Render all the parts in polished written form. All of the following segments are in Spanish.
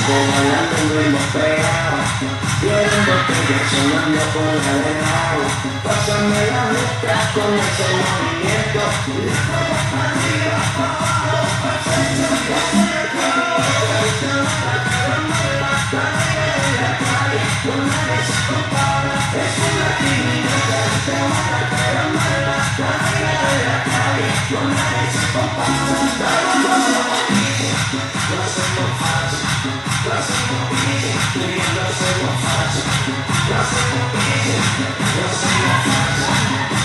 Bailando en ritmo pegado, tienen botellas sonando con la de agua. Pásame la letra con ese movimiento. La copa para arriba, para abajo, perfecto. En la calle, con nadie se compara. Es una química que te va a caer mala. En la calle, con nadie se compara. Lo hacemos fácil. Lo hacemos bien, lo hacemos fácil. Lo hacemos bien, lo hacemos fácil.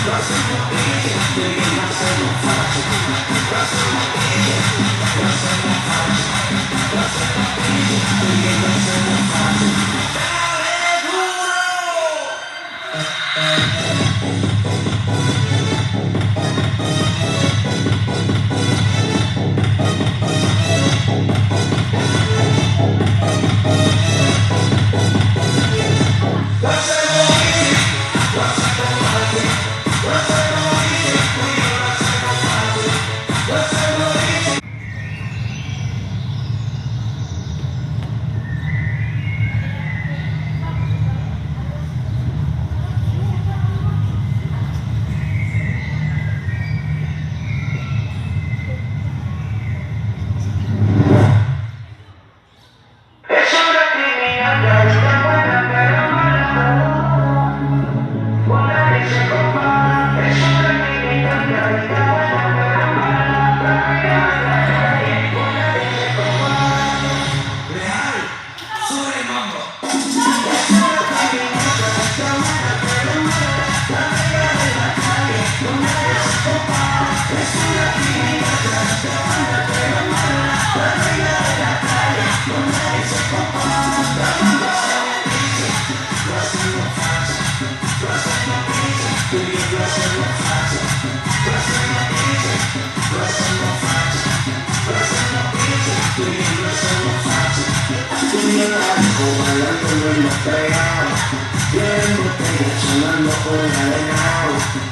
Lo hacemos bien, lo hacemos fácil. Lo hacemos bien, lo hacemos fácil. Lo hacemos bien, lo hacemos fácil. ¡Dale duro!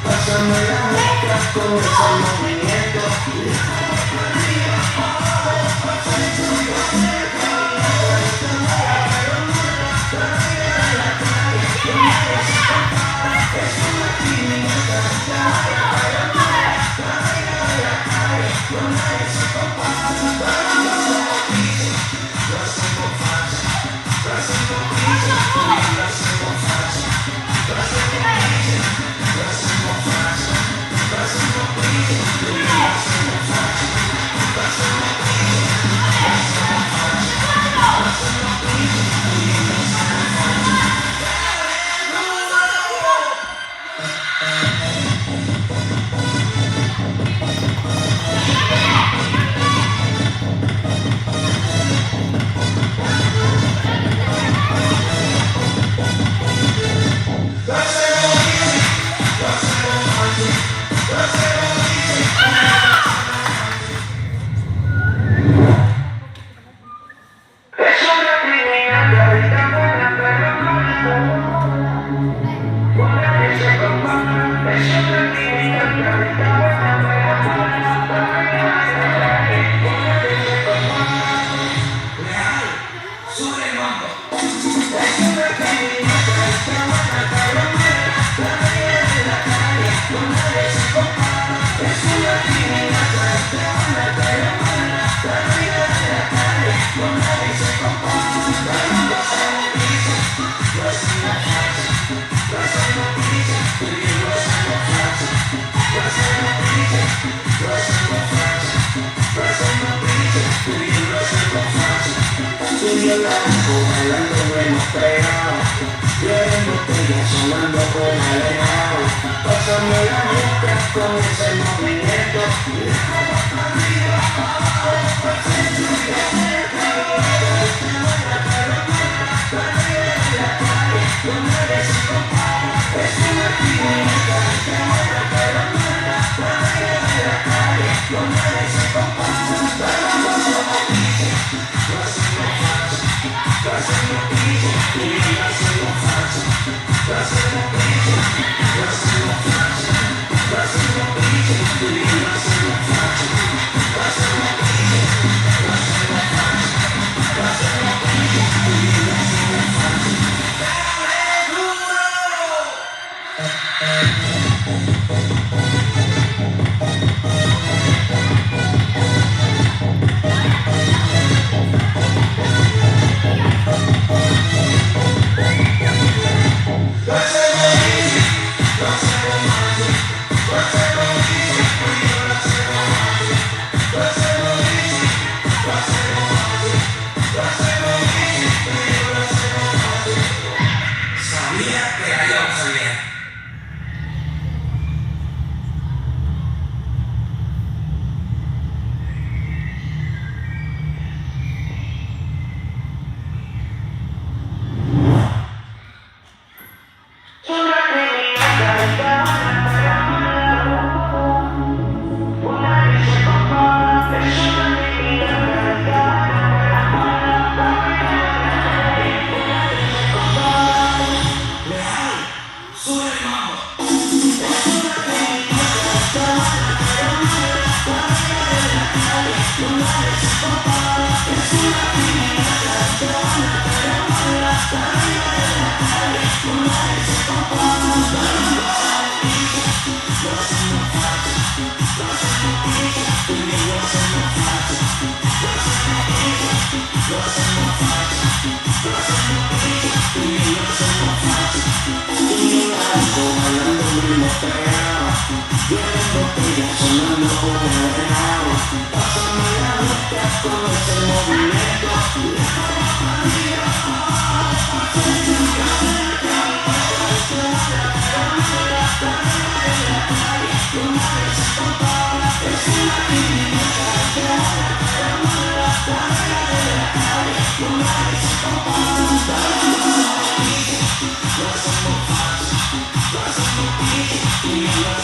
Pásame la letra con ese movimiento. Pásame la letra con ese movimiento. Es una química. Sabía que la íbamos a bien. Yeah.